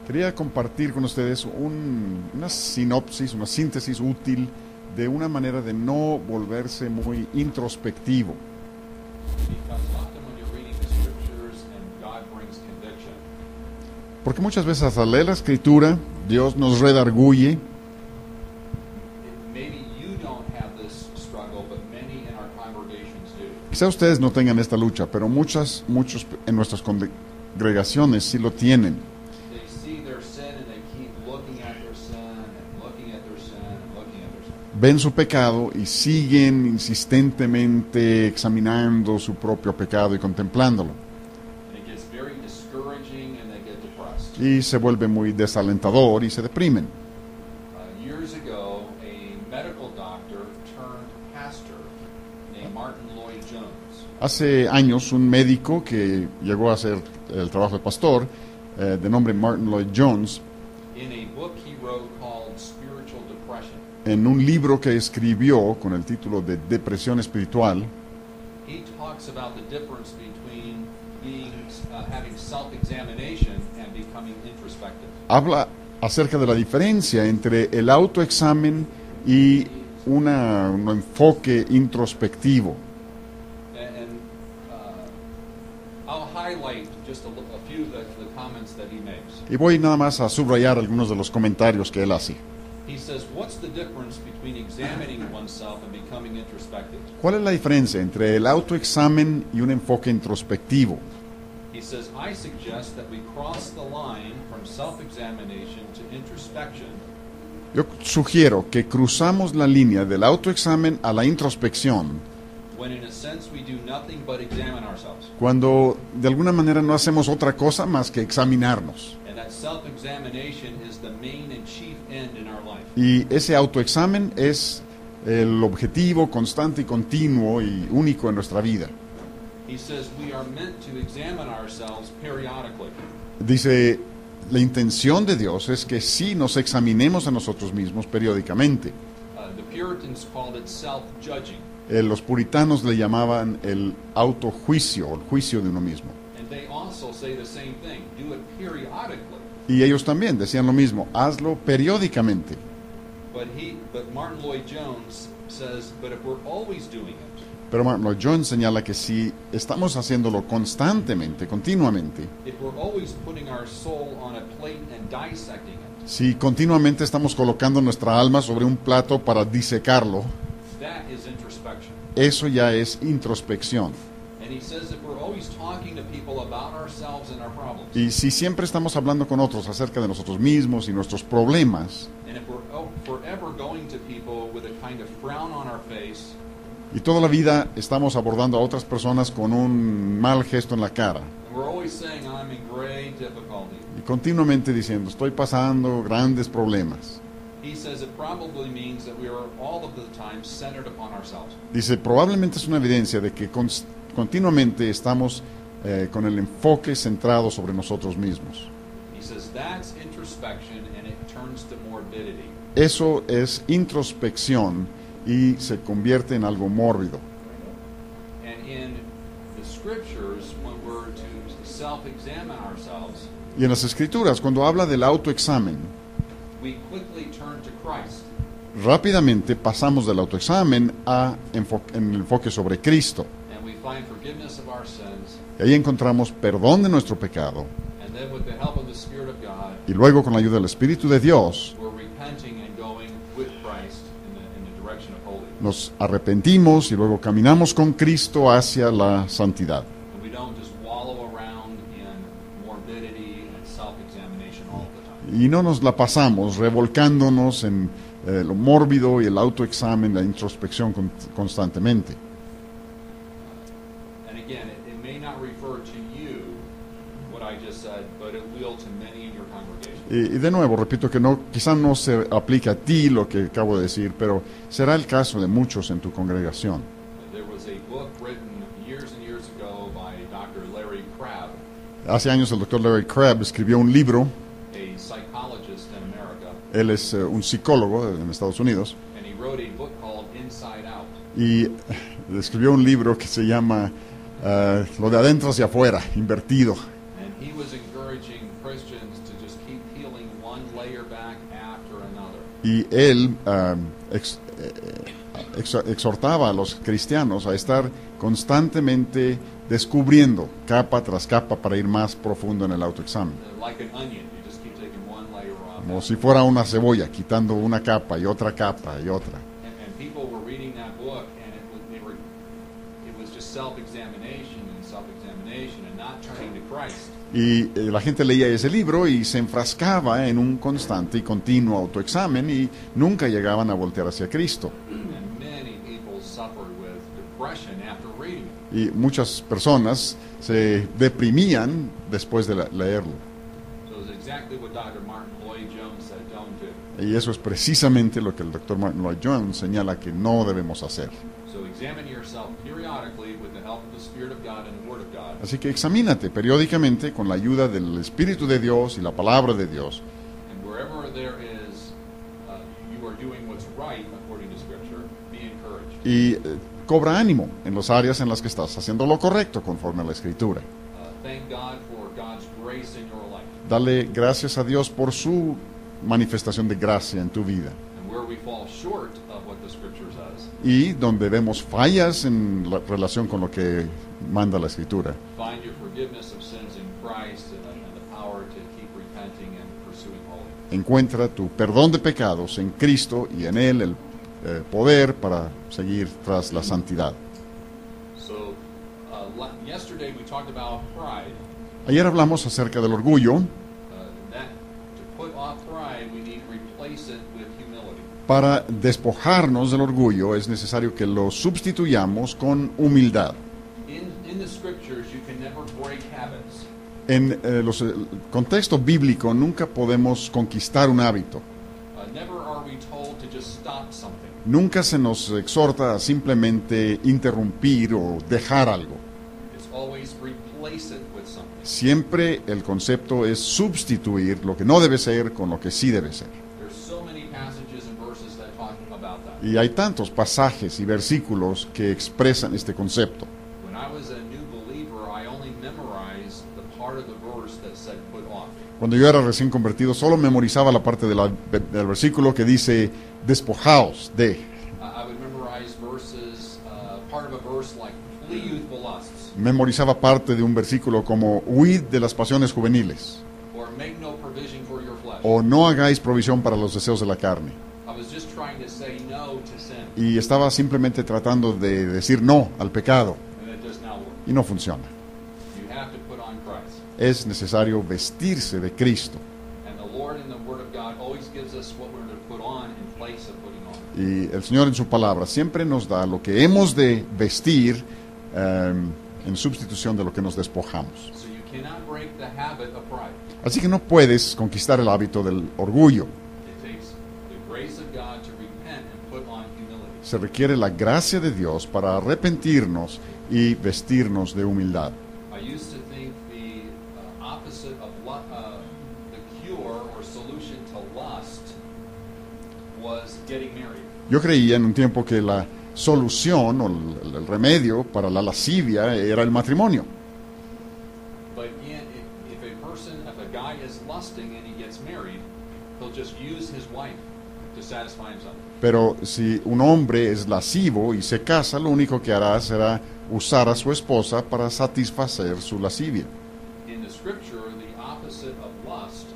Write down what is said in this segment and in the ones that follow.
Quería compartir con ustedes una sinopsis, una síntesis útil de una manera de no volverse muy introspectivo. Because often when you're reading the scriptures and God brings conviction, Porque muchas veces al leer la Escritura, Dios nos redarguye. maybe you don't have this struggle, but many in our congregations do. Quizá ustedes no tengan esta lucha, pero muchos en nuestras congregaciones sí lo tienen. They see their sin and they keep looking at their sin and looking at their sin and looking at their sin. Ven su pecado y siguen insistentemente examinando su propio pecado y contemplándolo. And it gets very discouraging and they get depressed. Y se vuelve muy desalentador y se deprimen. Years ago, a medical doctor turned pastor named Martin Lloyd Jones Hace años un médico que llegó a hacer el trabajo de pastor, de nombre Martin Lloyd Jones, in a book he wrote called Spiritual Depression. en un libro que escribió con el título de Depresión Espiritual, He talks about the difference between having self-examination and becoming introspective. habla acerca de la diferencia entre el autoexamen y un enfoque introspectivo. And I'll highlight just a few of the comments that he makes. Y voy nada más a subrayar algunos de los comentarios que él hace. He says, what's the difference between examining oneself and becoming introspective? ¿Cuál es la diferencia entre el autoexamen y un enfoque introspectivo? He says, I suggest that we cross the line from self-examination to introspection Yo sugiero que cruzamos la línea del autoexamen a la introspección when in a sense we do nothing but examine ourselves. cuando de alguna manera no hacemos otra cosa más que examinarnos. And that self-examination is the main and chief end in our life. Y ese autoexamen es el objetivo constante y continuo y único en nuestra vida. He says we are meant to examine ourselves periodically. Dice, la intención de Dios es que sí nos examinemos a nosotros mismos periódicamente. The Puritans called it self-judging, Los puritanos le llamaban el autojuicio, o el juicio de uno mismo. and they also say the same thing, do it periodically. Y ellos también decían lo mismo, hazlo periódicamente. But Martin Lloyd Jones says, but if we're always doing it, Pero Martin Lloyd Jones señala que si estamos haciéndolo constantemente, continuamente, if we're always putting our soul on a plate and dissecting it, si continuamente estamos colocando nuestra alma sobre un plato para disecarlo, that is introspection. eso ya es introspección. And he says if we're always talking to people about ourselves and our problems, Y si siempre estamos hablando con otros acerca de nosotros mismos y nuestros problemas, and if we're forever going to people with a kind of frown on our face, y toda la vida estamos abordando a otras personas con un mal gesto en la cara, and we're always saying I'm in great difficulty, y continuamente diciendo, estoy pasando grandes problemas, he says it probably means that we are all of the time centered upon ourselves. dice, probablemente es una evidencia de que continuamente estamos con el enfoque centrado sobre nosotros mismos. He says that's introspection and it turns to morbidity. Eso es introspección y se convierte en algo mórbido. And in the scriptures, when we're to self-examine ourselves, Y en las Escrituras, cuando habla del autoexamen, we quickly turn to Christ. rápidamente pasamos del autoexamen a en el enfoque sobre Cristo. And we find forgiveness of our sins. Y ahí encontramos perdón de nuestro pecado. And then with the help of the Spirit of God, Y luego, con la ayuda del Espíritu de Dios, we're repenting and going with Christ in the direction of holiness. nos arrepentimos y luego caminamos con Cristo hacia la santidad. And we don't just wallow around in morbidity and self-examination all the time. Y no nos la pasamos revolcándonos en lo mórbido y el autoexamen, la introspección constantemente. And again, it may not refer to you, what I just said, but it will to many in your congregation. Y de nuevo, repito que quizá no se aplica a ti lo que acabo de decir, pero será el caso de muchos en tu congregación. There was a book written years and years ago by Dr. Larry Crabb, Hace años el doctor Larry Crabb escribió un libro. a psychologist in America, Él es un psicólogo en Estados Unidos and he wrote a book called Inside Out. y escribió un libro que se llama lo de adentro hacia afuera, invertido. And he was encouraging Christians to just keep Y él exhortaba a los cristianos a estar constantemente descubriendo capa tras capa para ir más profundo en el autoexamen. Like an onion, you just keep taking one layer off. Como si fuera una cebolla, quitando una capa y otra capa y otra. And people were reading that book, and it was just self-examination and not turning to Christ. Y la gente leía ese libro y se enfrascaba en un constante y continuo autoexamen y nunca llegaban a voltear hacia Cristo. And many people suffered with depression after reading it. Y muchas personas se deprimían después de leerlo. So it's exactly what Dr. Martin Lloyd Jones said, don't do. Y eso es precisamente lo que el Dr. Martin Lloyd Jones señala que no debemos hacer. So examine yourself periodically with the help of the Spirit of God and the Word of God. Así que examínate periódicamente con la ayuda del Espíritu de Dios y la palabra de Dios. And wherever there is, you are doing what's right according to Scripture, be encouraged. Y cobra ánimo en las áreas en las que estás haciendo lo correcto conforme a la Escritura. Thank God for God's grace in your life. Dale gracias a Dios por su manifestación de gracia en tu vida. And where we fall short of what the Scripture says, Y donde vemos fallas en la relación con lo que manda la Escritura, find your forgiveness of sins in Christ and the power to keep repenting and pursuing holiness. encuentra tu perdón de pecados en Cristo y en Él el poder para seguir tras la santidad. So, yesterday we talked about pride. Ayer hablamos acerca del orgullo. That to put off pride, we need to replace it with humility. Para despojarnos del orgullo es necesario que lo sustituyamos con humildad. In the Scriptures, you can never break habits. En el contexto bíblico nunca podemos conquistar un hábito. Never are we told to just stop something. Nunca se nos exhorta a simplemente interrumpir o dejar algo. It's always replace it with something. Siempre el concepto es sustituir lo que no debe ser con lo que sí debe ser. There's so many passages and verses that talk about that. Y hay tantos pasajes y versículos que expresan este concepto. When I was a new believer, I only memorized the part of the verse that said put off. Cuando yo era recién convertido, solo memorizaba la parte del versículo que dice despojaos de. I would memorize verses, part of a verse like flee youthful lusts, Memorizaba parte de un versículo como huid de las pasiones juveniles or make no provision for your flesh. o no hagáis provisión para los deseos de la carne. I was just trying to say no to sin, Y estaba simplemente tratando de decir no al pecado and it does not work. y no funciona. You have to put on Christ. Es necesario vestirse de Cristo. And the Lord in the Word of God always gives us what we're to put on in place of putting on. Y el Señor en su palabra siempre nos da lo que hemos de vestir en sustitución de lo que nos despojamos. So you cannot break the habit of pride. Así que no puedes conquistar el hábito del orgullo. It takes the grace of God to repent and put on humility. Se requiere la gracia de Dios para arrepentirnos y vestirnos de humildad. I used to think the opposite of the cure or solution to lust was getting married. Yo creía en un tiempo que la solución o el remedio para la lascivia era el matrimonio. But yet, if a guy is lusting and he gets married, he'll just use his wife to satisfy himself. Pero si un hombre es lascivo y se casa, lo único que hará será usar a su esposa para satisfacer su lascivia. In the Scripture, the opposite of lust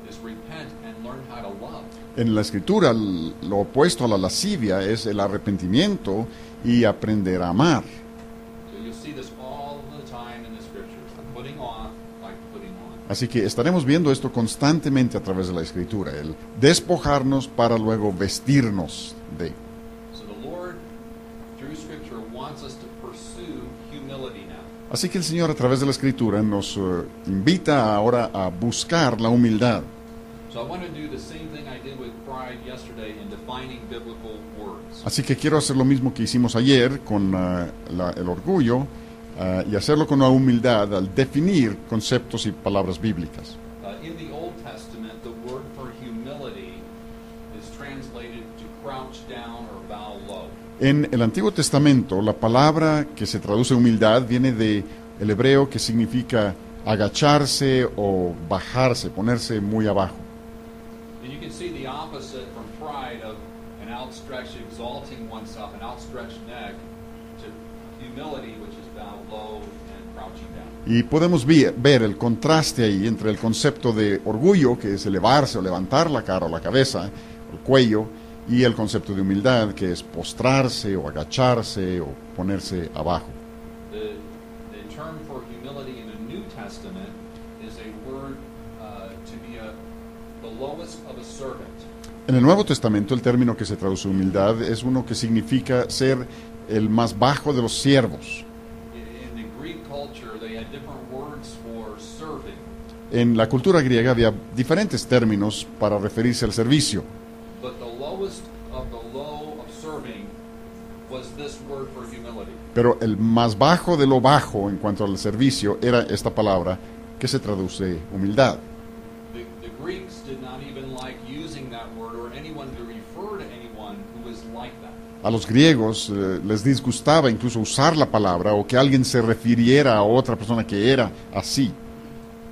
is repent and learn how to love. En la Escritura, lo opuesto a la lascivia es el arrepentimiento y aprender a amar. So you'll see this all the time in the Scriptures. Putting off like putting on. Así que estaremos viendo esto constantemente a través de la Escritura, el despojarnos para luego vestirnos de. So the Lord, through Scripture, wants us to pursue humility now. Así que el Señor a través de la Escritura nos invita ahora a buscar la humildad. So I want to do the same thing I did with pride yesterday in defining biblical words. Así que quiero hacer lo mismo que hicimos ayer con el orgullo y hacerlo con la humildad al definir conceptos y palabras bíblicas. In the Old Testament, the word for humility is translated to crouch down or bow low. En el Antiguo Testamento, la palabra que se traduce humildad viene del hebreo que significa agacharse o bajarse, ponerse muy abajo. And you can see the opposite from pride of an outstretched, exalting oneself, an outstretched neck, to humility, which is bowed low and crouching down. Y podemos ver el contraste ahí entre el concepto de orgullo, que es elevarse o levantar la cara o la cabeza, el cuello, y el concepto de humildad, que es postrarse o agacharse o ponerse abajo. The term for humility in the New Testament is a word to be the lowest of a servant. En el Nuevo Testamento el término que se traduce humildad es uno que significa ser el más bajo de los siervos. In the Greek culture, they had different words for serving. En la cultura griega había diferentes términos para referirse al servicio, But the lowest of the low of serving was this word for humility. pero el más bajo de lo bajo en cuanto al servicio era esta palabra que se traduce humildad. The Greeks did not even like using that word or anyone to refer to anyone who was like that. A los griegos les disgustaba incluso usar la palabra o que alguien se refiriera a otra persona que era así.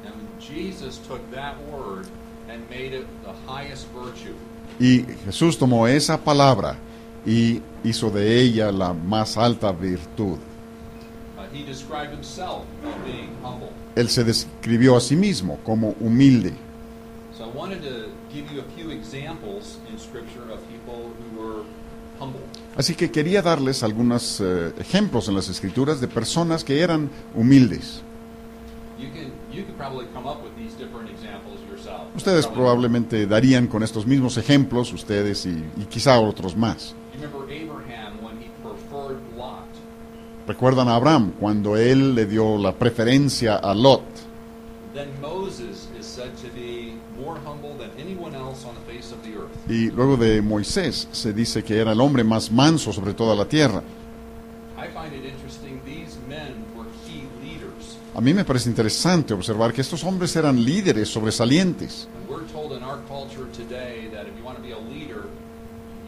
And Jesus took that word and made it the highest virtue. Y Jesús tomó esa palabra y hizo de ella la más alta virtud. He described himself as being humble. Él se describió a sí mismo como humilde. So I wanted to give you a few examples in Scripture of people who were humble. Así que quería darles algunos ejemplos en las Escrituras de personas que eran humildes. You could probably come up with these different examples yourself. Ustedes Probably. probablemente darían con estos mismos ejemplos, ustedes y quizá otros más. You remember Abraham when he preferred Lot. Recuerdan a Abraham cuando él le dio la preferencia a Lot. Then Moses is said to be more humble than anyone else on the face of the earth. Y luego de Moisés se dice que era el hombre más manso sobre toda la tierra. I find it interesting these men were key leaders. A mí me parece interesante observar que estos hombres eran líderes sobresalientes. And we're told in our culture today that if you want to be a leader,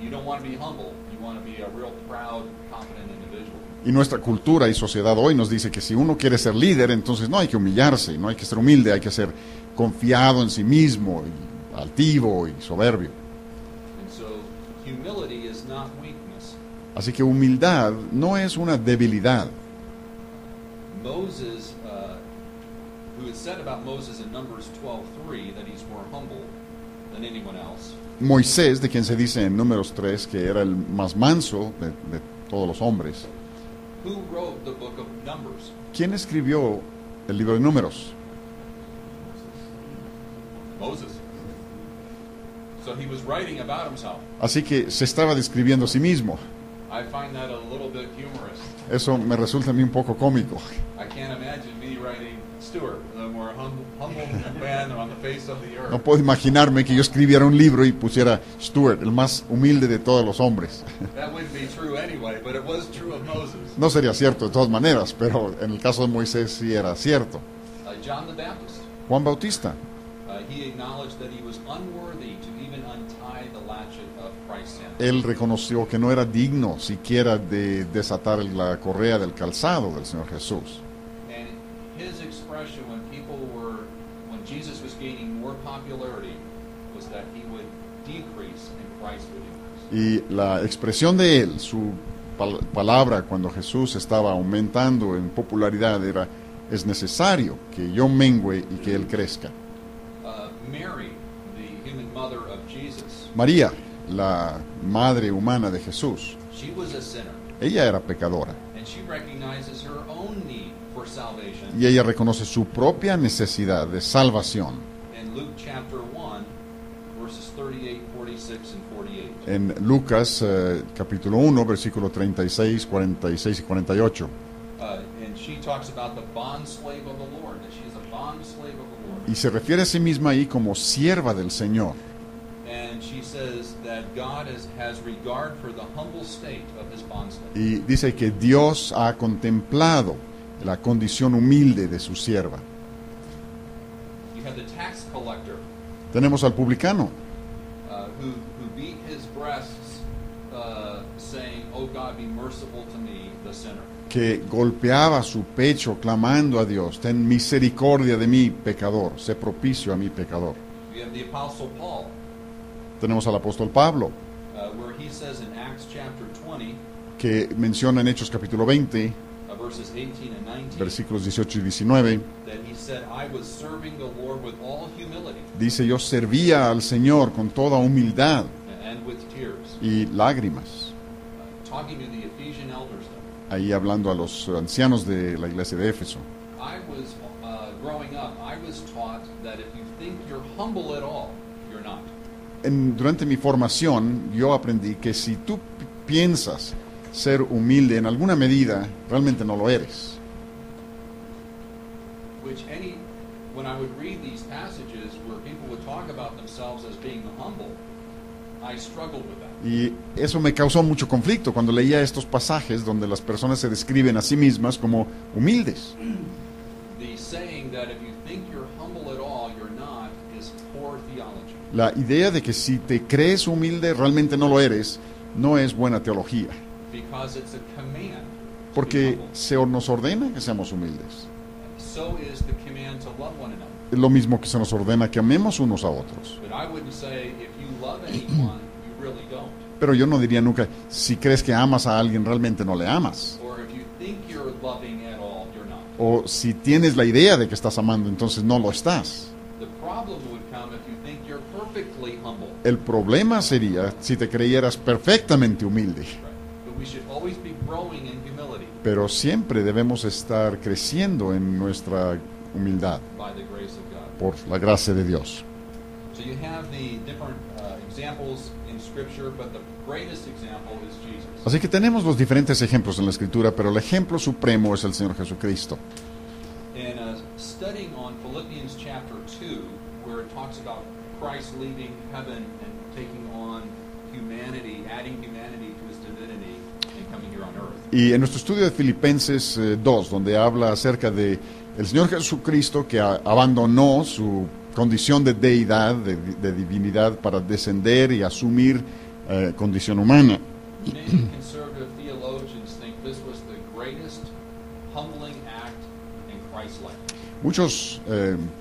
you don't want to be humble. You want to be a real proud, confident individual. Y nuestra cultura y sociedad hoy nos dice que si uno quiere ser líder, entonces no hay que humillarse, no hay que ser humilde, hay que ser confiado en sí mismo, y altivo y soberbio. And so humility is not weakness. Así que humildad no es una debilidad. Moses, who had said about Moses in Numbers 12:3 that he's more humble than anyone else, Moisés, de quien se dice en Números 3 que era el más manso de todos los hombres, who wrote the book of Numbers? ¿quién escribió el libro de Números? Moses. So he was writing about himself. Así que se estaba describiendo a sí mismo. I find that a little bit humorous. Eso me resulta a mí un poco cómico. I can't imagine me writing Stuart, the more humble man on the face of the earth. No puedo imaginarme que yo escribiera un libro y pusiera Stuart, el más humilde de todos los hombres. That wouldn't be true anyway, but it was true of Moses. No sería cierto de todas maneras, pero en el caso de Moisés sí era cierto. John the Baptist, Juan Bautista, he acknowledged that he was unworthy to even untie the latchet of Christ's sandal. él reconoció que no era digno siquiera de desatar la correa del calzado del Señor Jesús. And his expression when Jesus was gaining more popularity was that he would decrease and Christ would increase. Y la expresión de él, su palabra cuando Jesús estaba aumentando en popularidad era: es necesario que yo mengüe y que él crezca. Mary, the human mother of Jesus, María, la madre humana de Jesús, she was a sinner, ella era pecadora and she recognizes her own need for salvation. y ella reconoce su propia necesidad de salvación. In Luke chapter 1, verses 38, 46, and 48. En Lucas capítulo 1, versículo 36, 46 y 48. And she talks about the bond slave of the Lord, that she is a bond slave of the Lord. Y se refiere a sí misma ahí como sierva del Señor. And she says that God has regard for the humble state of his bond slave. Y dice que Dios ha contemplado la condición humilde de su sierva. You have the tax collector Tenemos al publicano, who beat his breasts, saying, "Oh God, be merciful to me, the sinner." que golpeaba su pecho clamando a Dios: ten misericordia de mí, pecador, sé propicio a mí, pecador. You have the apostle Paul, Tenemos al apóstol Pablo, where he says in Acts chapter 20, que menciona en Hechos capítulo 20, verses 18 and 19, versículos 18 y 19, that he said, I was serving the Lord with all humility dice, yo servía al Señor con toda humildad and with tears. y lágrimas. Talking to the Ephesian elders, though, Ahí hablando a los ancianos de la iglesia de Éfeso. I was, growing up, I was taught that if you think you're humble at all, you're not. Durante mi formación, yo aprendí que si tú piensas ser humilde en alguna medida, realmente no lo eres. When I would read these passages where people would talk about themselves as being humble, I struggled with that. Y eso me causó mucho conflicto cuando leía estos pasajes donde las personas se describen a sí mismas como humildes. The saying that if you think you're humble at all, you're not, is poor theology. La idea de que si te crees humilde, realmente no lo eres, no es buena teología. Because it's a command to be Porque humble. se nos ordena que seamos humildes. So is the command to love one another. Es lo mismo que se nos ordena que amemos unos a otros. But I wouldn't say if you love anyone, you really don't. Pero yo no diría nunca, si crees que amas a alguien, realmente no le amas. Or if you think you're loving at all, you're not. O si tienes la idea de que estás amando, entonces no lo estás. The problem would come if you think you're perfectly humble. El problema sería si te creyeras perfectamente humilde. Right. But we should always be growing in humility Pero siempre debemos estar creciendo en nuestra humildad by the grace of God. por la gracia de Dios. So you have the different examples in Scripture, but the greatest example is Jesus. Así que tenemos los diferentes ejemplos en la Escritura, pero el ejemplo supremo es el Señor Jesucristo. In studying on Philippians chapter 2, where it talks about Christ leaving heaven and taking on humanity, adding humanity to his divinity, and coming here on earth. Y en nuestro estudio de Filipenses 2, donde habla acerca de el Señor Jesucristo que abandonó su condición de deidad, de divinidad, para descender y asumir condición humana. Many conservative theologians think this was the greatest humbling act in Christ's life. Muchos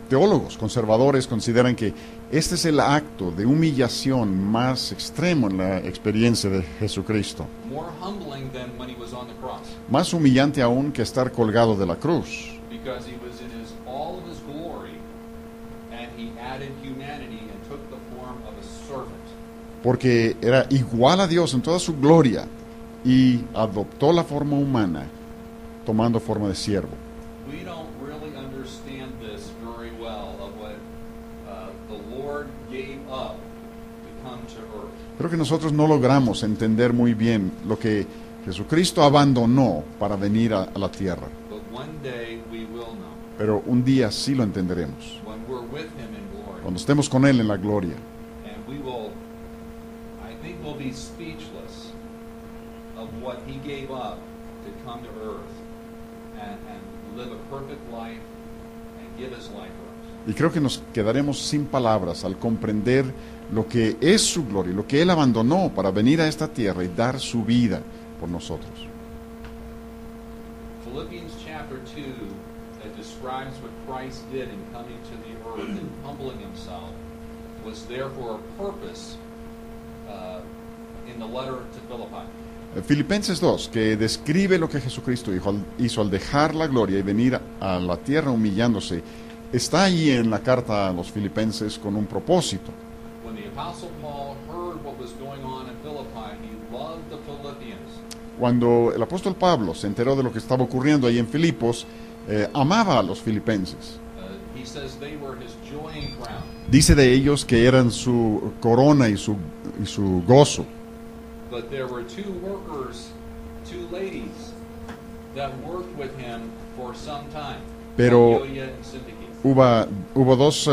teólogos conservadores consideran que este es el acto de humillación más extremo en la experiencia de Jesucristo. More humbling than when he was on the cross, Más humillante aún que estar colgado de la cruz, because he was in all of his glory, and he added humanity and took the form of a servant. porque era igual a Dios en toda su gloria y adoptó la forma humana, tomando forma de siervo. We don't really understand this very well of what the Lord gave up to come to earth. Creo que nosotros no logramos entender muy bien lo que Jesucristo abandonó para venir a la tierra, But one day we will know, pero un día sí lo entenderemos, when we're with him in glory. cuando estemos con Él en la gloria. And we will, I think we'll be speechless of what he gave up to come to earth and live a perfect life and give his life for us. Y creo que nos quedaremos sin palabras al comprender lo que es su gloria, lo que Él abandonó para venir a esta tierra y dar su vida por nosotros. Philippians chapter 2 that describes what Christ did in coming to the earth and humbling himself was there for a purpose in the letter to Philippi. Filipenses 2, que describe lo que Jesucristo hizo al dejar la gloria y venir a la tierra humillándose, está ahí en la carta a los Filipenses con un propósito. When the Apostle Paul heard what was going on in Philippi, he loved the Philippians. Cuando el apóstol Pablo se enteró de lo que estaba ocurriendo ahí en Filipos, amaba a los filipenses. He says they were his joy and crown. Dice de ellos que eran su corona y su gozo. But there were two workers, two ladies, that worked with him for some time. Pero Euodia and Syntyche. hubo dos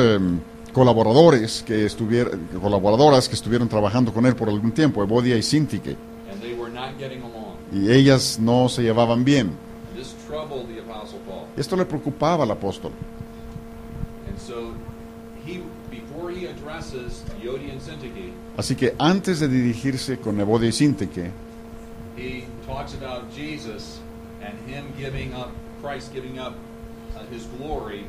colaboradoras que estuvieron trabajando con él por algún tiempo, Evodia y Syntyche, And they were not getting along. y ellas no se llevaban bien. This troubled the Apostle Paul. Esto le preocupaba al apóstol. And so before he addresses Euodia and Syntyche, Así que antes de dirigirse con Evodia y Syntyche, he talks about Jesus and him giving up, Christ giving up his glory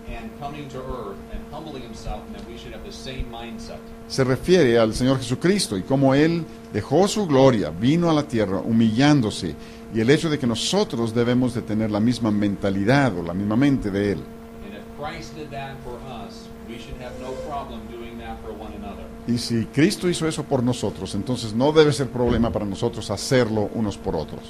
and and coming to earth and humbling himself, and that we should have the same mindset. Se refiere al Señor Jesucristo y cómo Él dejó su gloria, vino a la tierra humillándose, y el hecho de que nosotros debemos de tener la misma mentalidad o la misma mente de Él. And if Christ did that for us, we should have no problem doing that for one another. Y si Cristo hizo eso por nosotros, entonces no debe ser problema para nosotros hacerlo unos por otros.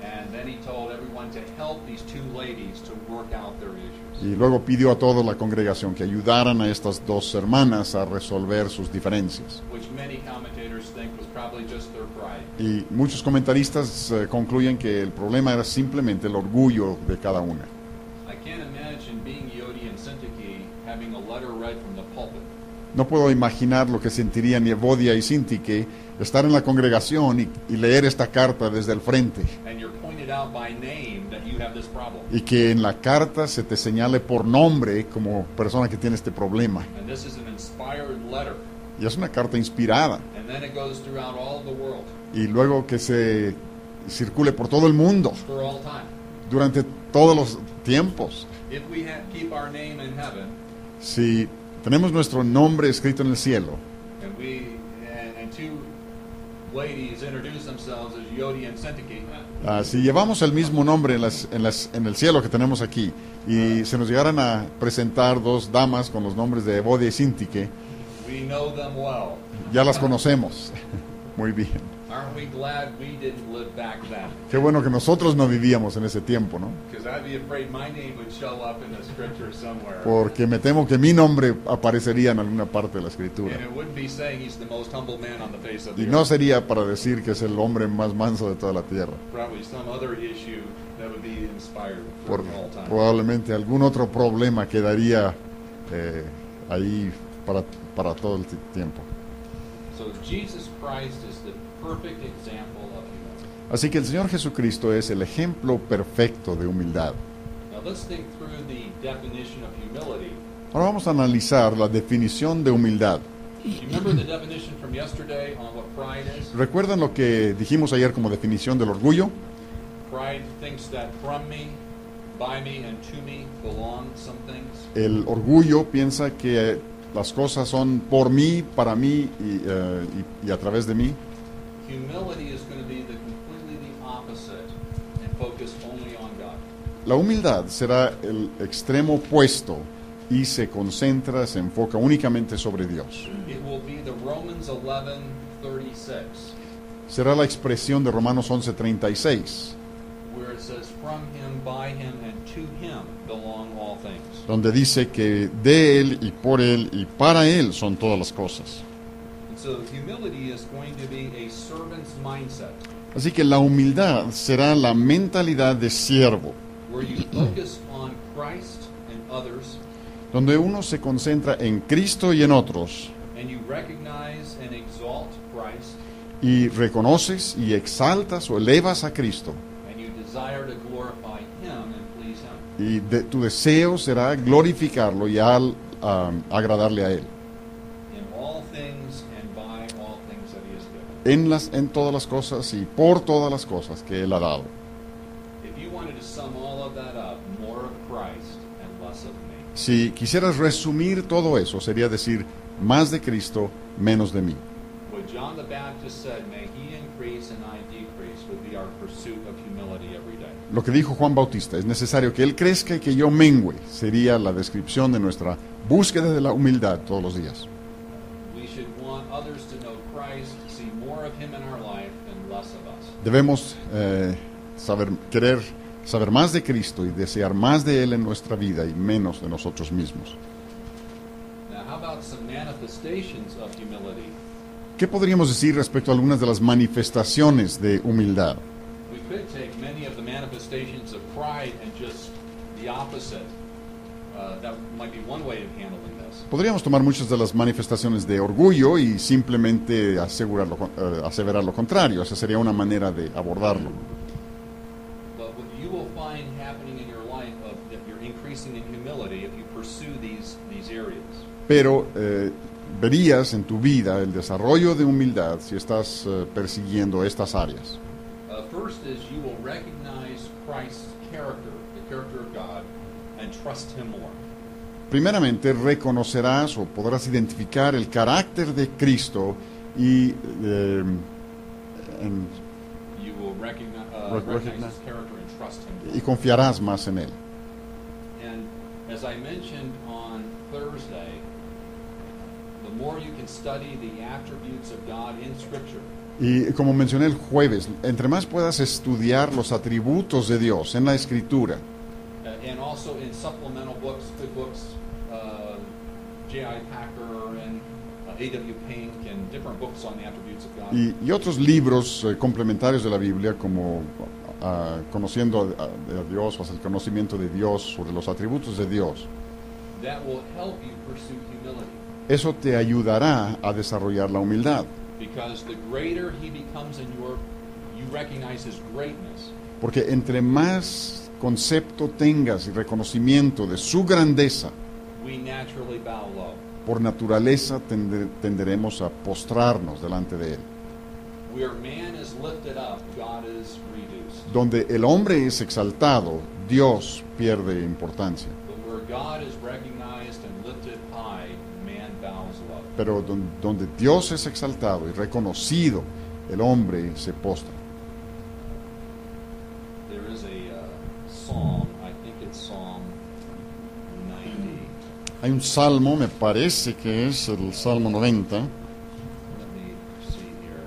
And then he told everyone to help these two ladies to work out their issues. Y luego pidió a toda la congregación que ayudaran a estas dos hermanas a resolver sus diferencias. Which many commentators think was probably just their pride. Y muchos comentaristas concluyen que el problema era simplemente el orgullo de cada una. I can't imagine being Yodi and Syntyche having a letter read from the pulpit. No puedo imaginar lo que sentirían Evodia y Syntyche estar en la congregación y leer esta carta desde el frente. And you're pointed out by name that you have this problem. Y que en la carta se te señale por nombre como persona que tiene este problema. And this is an inspired letter. Y es una carta inspirada. And then it goes throughout all the world Y luego que se circule por todo el mundo for all time. durante todos los tiempos. If we keep our name in heaven, Si tenemos nuestro nombre escrito en el cielo and two ladies introduce themselves as Yodi and Syntyche, si llevamos el mismo nombre en el cielo que tenemos aquí y se nos llegaran a presentar dos damas con los nombres de Evodia y Syntyche, we know them well. ya las conocemos. Muy bien. Aren't we glad we didn't live back then? Qué bueno que nosotros no vivíamos en ese tiempo, ¿no? Because I'd be afraid my name would show up in the scripture somewhere. Porque me temo que mi nombre aparecería en alguna parte de la escritura. And it wouldn't be saying he's the most humble man on the face of the Y no earth. sería para decir que es el hombre más manso de toda la tierra. Probably some other issue that would be inspired for all time. Probablemente algún otro problema quedaría ahí para todo el tiempo. So Jesus Christ is the perfect example of humility. Así que el Señor Jesucristo es el ejemplo perfecto de humildad. Now let's think through the definition of humility. Ahora vamos a analizar la definición de humildad. You remember the definition from yesterday on what pride is? ¿Recuerdan lo que dijimos ayer como definición del orgullo? Pride thinks that from me, by me, and to me belong some things. El orgullo piensa que las cosas son por mí, para mí y a través de mí. Humility is going to be completely the opposite and focus only on God. La humildad será el extremo opuesto y se concentra, se enfoca únicamente sobre Dios. It will be the Romans 11:36, Será la expresión de Romanos 11:36, where it says, "From him, by him, and to him belong all things." donde dice que de Él y por Él y para Él son todas las cosas. And so humility is going to be a servant's mindset, Así que la humildad será la mentalidad de siervo, where you focus on Christ and others, donde uno se concentra en Cristo y en otros, and you recognize and exalt Christ, y reconoces y exaltas o elevas a Cristo, and you desire to glorify him and please him. y tu deseo será glorificarlo y agradarle a Él, In all things and by all things that he has given. en todas las cosas y por todas las cosas que Él ha dado. If you wanted to sum all of that up, more of Christ and less of me. Si quisieras resumir todo eso, sería decir más de Cristo, menos de mí. What John the Baptist said, "May he increase and I decrease," would be our pursuit of humility every day. Lo que dijo Juan Bautista, es necesario que Él crezca y que yo mengüe, sería la descripción de nuestra búsqueda de la humildad todos los días. We should want others to know Christ, see more of him in our life and less of us. Debemos querer saber más de Cristo y desear más de Él en nuestra vida y menos de nosotros mismos. Now, how about some manifestations of humility? ¿Qué podríamos decir respecto a algunas de las manifestaciones de humildad? We could take many of the manifestations of pride and just the opposite. That might be one way of handling this. Podríamos tomar muchas de las manifestaciones de orgullo y simplemente aseverar lo contrario. Esa sería una manera de abordarlo. But what you will find happening in your life that you're increasing in humility if you pursue these areas. Pero verías en tu vida el desarrollo de humildad si estás persiguiendo estas áreas. First is you will recognize Christ's character, the character of God, and trust him more. primeramente reconocerás o podrás identificar el carácter de Cristo y en- You will recognize Recognize. his character and trust him. y confiarás más en él. And as I mentioned on Thursday, the more you can study the attributes of God in Scripture, Y como mencioné el jueves, entre más puedas estudiar los atributos de Dios en la Escritura and also in supplemental books, good books, J.I. Packer and A.W. Pink and different books on the attributes of God. y otros libros complementarios de la Biblia como conociendo a Dios, o sea, el conocimiento de Dios sobre los atributos de Dios, That will help you pursue humility. eso te ayudará a desarrollar la humildad. Because the greater he becomes in you recognize his greatness, Porque entre más concepto tengas y reconocimiento de su grandeza, we naturally bow low. por naturaleza tenderemos a postrarnos delante de Él. Where man is lifted up, God is reduced. Donde el hombre es exaltado, Dios pierde importancia. But where God is recognized and lifted high, man bows low. Pero donde Dios es exaltado y reconocido, el hombre se postra. There is a psalm, I think it's Psalm 90. Hay un salmo, me parece que es el Salmo 90, Let me see here.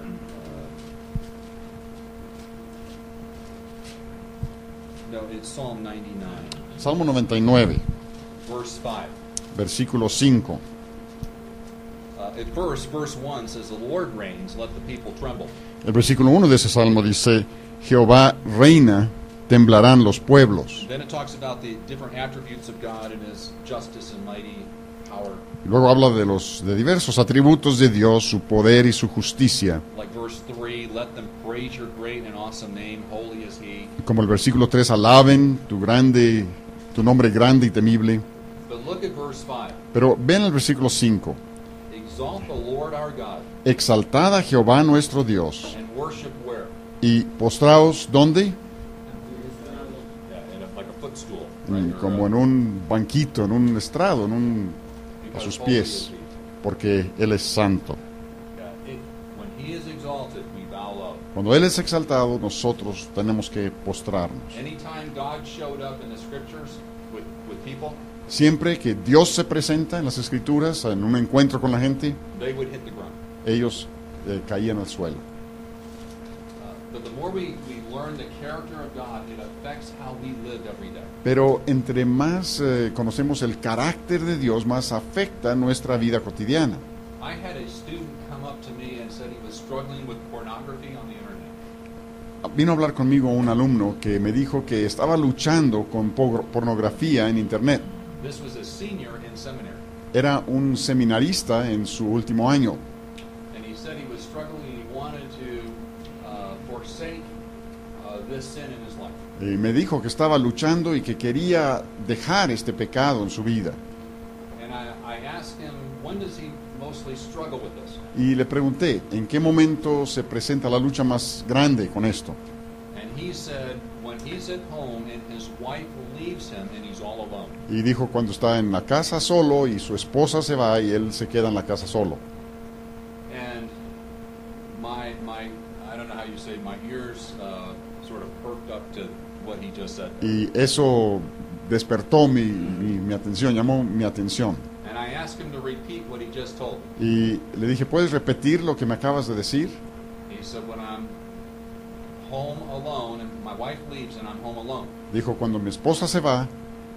No, it's Psalm 99, Salmo 99, verse 5. versículo 5. At first, verse 1 says, The Lord reigns, let the people tremble. El versículo 1 de ese salmo dice, Jehová reina, temblarán los pueblos. Then it talks about the different attributes of God and his justice and mighty power. Luego habla de diversos atributos de Dios, su poder y su justicia. Like verse 3, let them praise your great and awesome name, holy is he. Como el versículo 3, alaben tu nombre grande y temible. But look at verse 5. Pero ven el versículo 5. Exalt the Lord our God Exaltad a Jehová nuestro Dios and worship where? y postraos, ¿dónde? Yeah, like a footstool. Right? Or, Como en un banquito, en un estrado, a because sus holy pies, is he. porque Él es santo. Yeah, when he is exalted, we bow low. Cuando Él es exaltado, nosotros tenemos que postrarnos. Anytime God showed up in the scriptures with people, Siempre que Dios se presenta en las Escrituras, en un encuentro con la gente, they would hit the ground. ellos caían al suelo. But the more we learn the character of God, it affects how we live every day. Pero entre más conocemos el carácter de Dios, más afecta nuestra vida cotidiana. I had a student come up to me and said he was struggling with pornography on the internet. Vino a hablar conmigo un alumno que me dijo que estaba luchando con pornografía en Internet. This was a senior in seminary, Era un seminarista en su último año and he said he was struggling and he wanted to forsake this sin in his life. y me dijo que estaba luchando y que quería dejar este pecado en su vida. And I asked him, when does he mostly struggle with this? Y le pregunté, ¿en qué momento se presenta la lucha más grande con esto? And he said, when he's at home and his wife leaves him and he's all alone. Y dijo cuando está en la casa solo y su esposa se va y él se queda en la casa solo. And my I don't know how you say, my ears sort of perked up to what he just said. Y eso despertó mi atención, llamó mi atención. And I asked him to repeat what he just told me. Y le dije, ¿puedes repetir lo que me acabas de decir? He said, when I'm home alone and my wife leaves and I'm home alone, Dijo, cuando mi esposa se va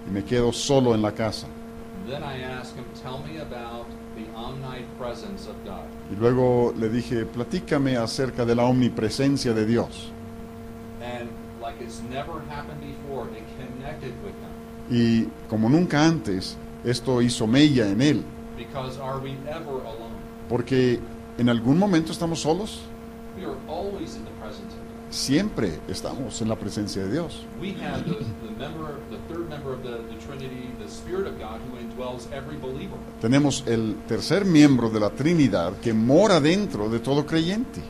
y me quedo solo en la casa. then I asked him, tell me about the omnipresence of God. Y luego le dije, platícame acerca de la omnipresencia de Dios. And like it's never happened before, it connected with him. Y como nunca antes, esto hizo mella en él. Because are we ever alone? Porque en algún momento estamos solos. We are always in the presence of God. Siempre estamos en la presencia de Dios. We have the third member of the Trinity, the Spirit of God, who indwells every believer. Tenemos el tercer miembro de la Trinidad que mora dentro de todo creyente.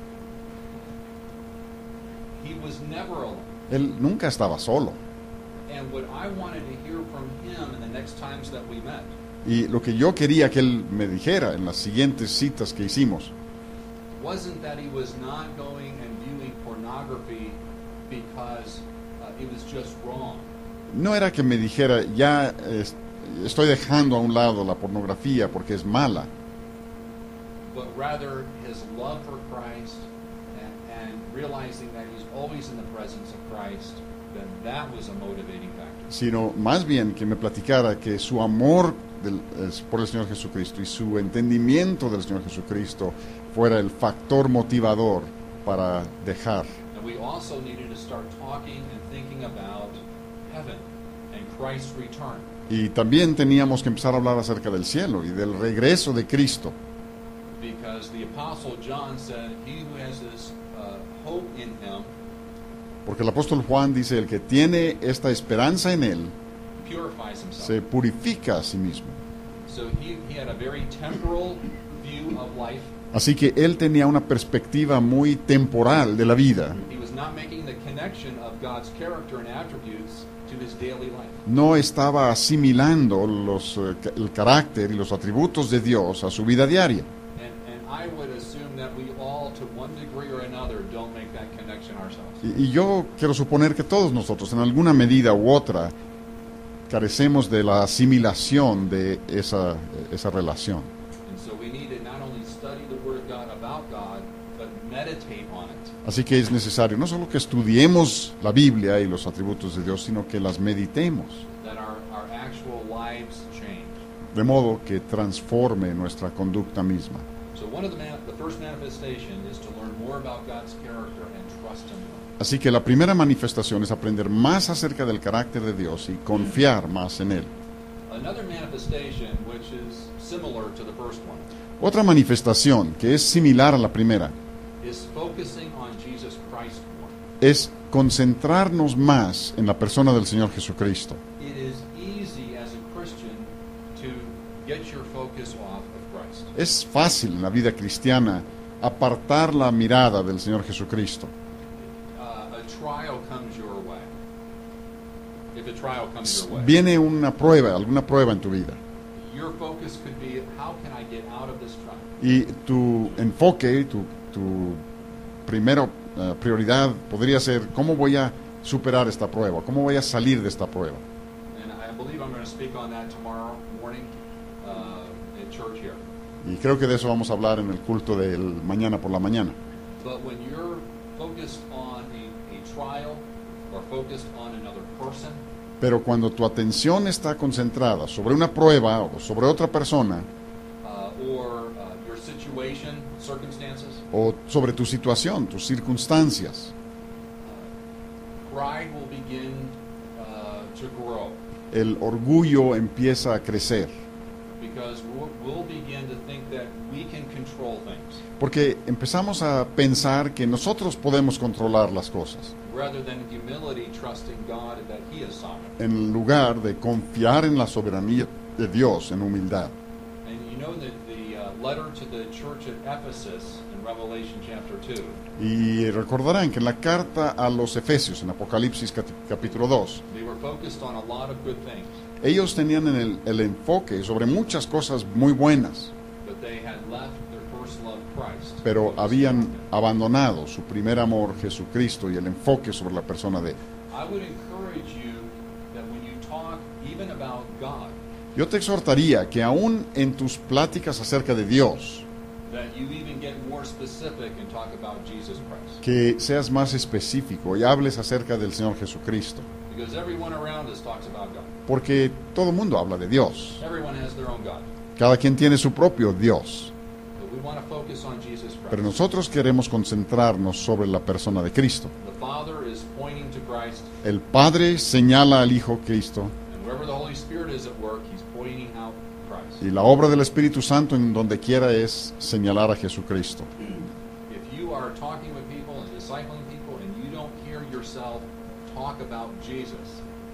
He was never alone. Él nunca estaba solo. And what I wanted to hear from him in the next times that we met. Y lo que yo quería que él me dijera en las siguientes citas que hicimos Wasn't that he was not going and viewing pornography because it was just wrong. no era que me dijera, ya estoy dejando a un lado la pornografía porque es mala, But rather his love for Christ and realizing that he's always in the presence of Christ, then that was a motivating factor. sino más bien que me platicara que su amor por el Señor Jesucristo y su entendimiento del Señor Jesucristo fuera el factor motivador para dejar. And we also needed to start talking and thinking about heaven and Christ's return. Y también teníamos que empezar a hablar acerca del cielo y del regreso de Cristo, Because the Apostle John said, he who has this hope in him porque el apóstol Juan dice, el que tiene esta esperanza en él purifies himself. se purifica a sí mismo. So he had a very temporal view of life. Así que él tenía una perspectiva muy temporal de la vida. He was not making the connection of God's character and attributes to his daily life. No estaba asimilando el carácter y los atributos de Dios a su vida diaria. And I would assume that we all, to one degree or another, don't make that connection ourselves. Y yo quiero suponer que todos nosotros, en alguna medida u otra, carecemos de la asimilación de esa relación. And so we need to not only study the Word of God about God, but meditate on it. Así que es necesario no solo que estudiemos la Biblia y los atributos de Dios, sino que las meditemos, That our actual lives change. de modo que transforme nuestra conducta misma. So one of the first manifestation is to learn more about God's character and trust Him more. Así que la primera manifestación es aprender más acerca del carácter de Dios y confiar más en Él. Another manifestation, which is similar to the first one, Otra manifestación que es similar a la primera is focusing on Jesus Christ more. es concentrarnos más en la persona del Señor Jesucristo. It is easy as a Christian to get your focus off of Christ. Es fácil en la vida cristiana apartar la mirada del Señor Jesucristo. A trial comes your way. If a trial comes your way, Viene una prueba, alguna prueba en tu vida, your focus could be, how can I get out of this trial? y tu enfoque, tu primera prioridad podría ser cómo voy a superar esta prueba, cómo voy a salir de esta prueba. And I believe I'm going to speak on that tomorrow morning at church here. Y creo que de eso vamos a hablar en el culto del mañana por la mañana. But when you're focused on a trial or focused on another person, Pero cuando tu atención está concentrada sobre una prueba o sobre otra persona or your situation, circumstances, o sobre tu situación, tus circunstancias, pride will begin to grow el orgullo empieza a crecer. because we'll begin to think that we can control things Porque empezamos a pensar que nosotros podemos controlar las cosas, rather than humility, trusting God that He is sovereign. en lugar de confiar en la soberanía de Dios en humildad. And you know that the letter to the church at Ephesus in Revelation chapter 2, Y recordarán que en la carta a los Efesios, en Apocalipsis capítulo 2, they were focused on a lot of good things, ellos tenían el enfoque sobre muchas cosas muy buenas, but they had left their first love, Christ. pero habían abandonado su primer amor, Jesucristo, y el enfoque sobre la persona de Él. I would encourage you that when you talk even about God, Yo te exhortaría que aún en tus pláticas acerca de Dios, that you even get more specific and talk about Jesus Christ. que seas más específico y hables acerca del Señor Jesucristo, Because everyone around us talks about God. porque todo el mundo habla de Dios. Everyone has their own God. Cada quien tiene su propio Dios, But we want to focus on Jesus Christ. pero nosotros queremos concentrarnos sobre la persona de Cristo. The Father is pointing to Christ, El Padre señala al Hijo Cristo, and wherever the Holy Spirit is at work, He's pointing out Christ. y la obra del Espíritu Santo en donde quiera es señalar a Jesucristo. If you are talking with people and discipling people and you don't hear yourself talk about Jesus,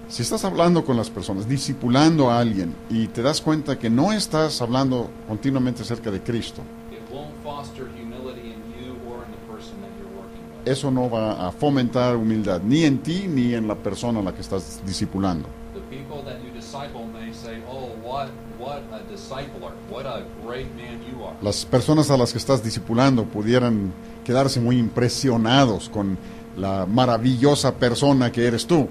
Si estás hablando con las personas, discipulando a alguien, y te das cuenta que no estás hablando continuamente acerca de Cristo, it won't foster humility in you or in the person that you're working with. eso no va a fomentar humildad, ni en ti ni en la persona a la que estás discipulando. The people that you disciple may say, "Oh, what a discipler! What a great man you are." Las personas a las que estás discipulando pudieran quedarse muy impresionados con la maravillosa persona que eres tú.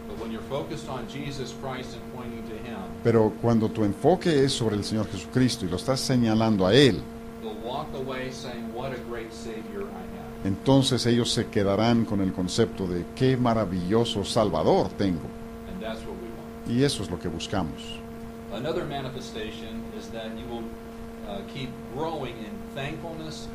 But when you're focused on Jesus Christ and pointing to Him, Pero cuando tu enfoque es sobre el Señor Jesucristo y lo estás señalando a Él, they'll walk away saying, "What a great Savior I have." entonces ellos se quedarán con el concepto de qué maravilloso Salvador tengo. And that's what we want. Y eso es lo que buscamos. Another manifestation is that you will keep growing in thankfulness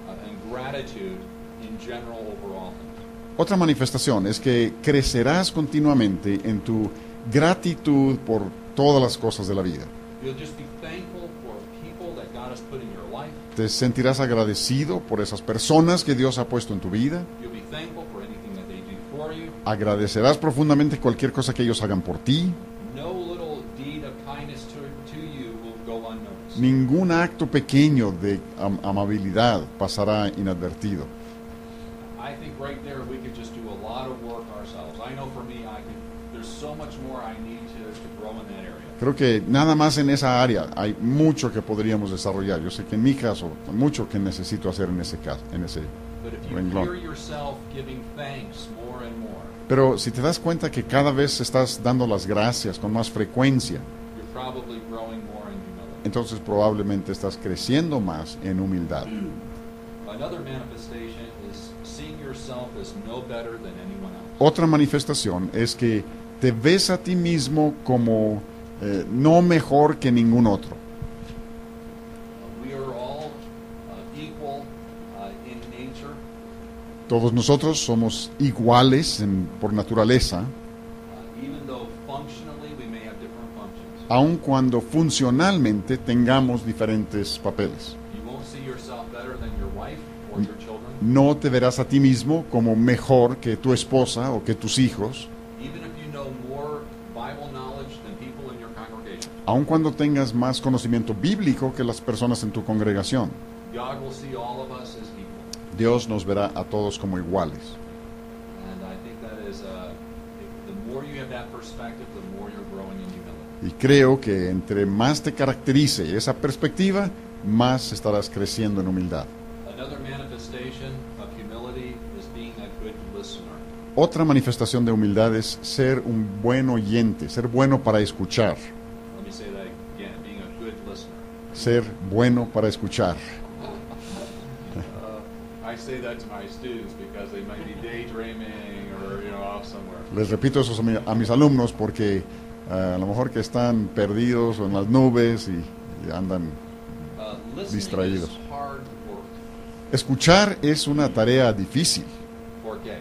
and gratitude in general over all things. Otra manifestación es que crecerás continuamente en tu gratitud por todas las cosas de la vida. You'll just be thankful for people that God has put in your life. Te sentirás agradecido por esas personas que Dios ha puesto en tu vida. You'll be thankful for anything that they do for you. Agradecerás profundamente cualquier cosa que ellos hagan por ti. No little deed of kindness to you will go unnoticed. Ningún acto pequeño de amabilidad pasará inadvertido. I think right there we could just do a lot of work ourselves. I know for me, there's so much more I need to grow in that area. Creo que nada más en esa área hay mucho que podríamos desarrollar. Yo sé que en mi caso, hay mucho que necesito hacer en ese caso, en ese But if you renglón. hear yourself giving thanks more and more, Pero si te das cuenta que cada vez estás dando las gracias con más frecuencia, you're probably growing more in humility. entonces probablemente estás creciendo más en humildad. Another manifestation is seeing yourself as no better than anyone else. Otra manifestación es que te ves a ti mismo como no mejor que ningún otro. We are all equal in nature, Todos nosotros somos iguales por naturaleza, even though functionally we may have different functions. aun cuando funcionalmente tengamos diferentes papeles. You won't see yourself better than your wife or your children, No te verás a ti mismo como mejor que tu esposa o que tus hijos, even if you know more Bible knowledge than people in your congregation. aun cuando tengas más conocimiento bíblico que las personas en tu congregación. God will see all of us as equal. Dios nos verá a todos como iguales. And I think that is, the more you have that perspective, the more you're growing in humility. Y creo que entre más te caracterice esa perspectiva, más estarás creciendo en humildad. Another manifestation of humility is being a good listener. Otra manifestación de humildad es ser un buen oyente, ser bueno para escuchar, Let me say that again, being a good listener. ser bueno para escuchar. I say that to my students because they might be daydreaming or, off somewhere. Les repito eso a mis alumnos porque a lo mejor que están perdidos o en las nubes y andan. Listening Distraídos. is hard work. Escuchar es una tarea difícil. For gay,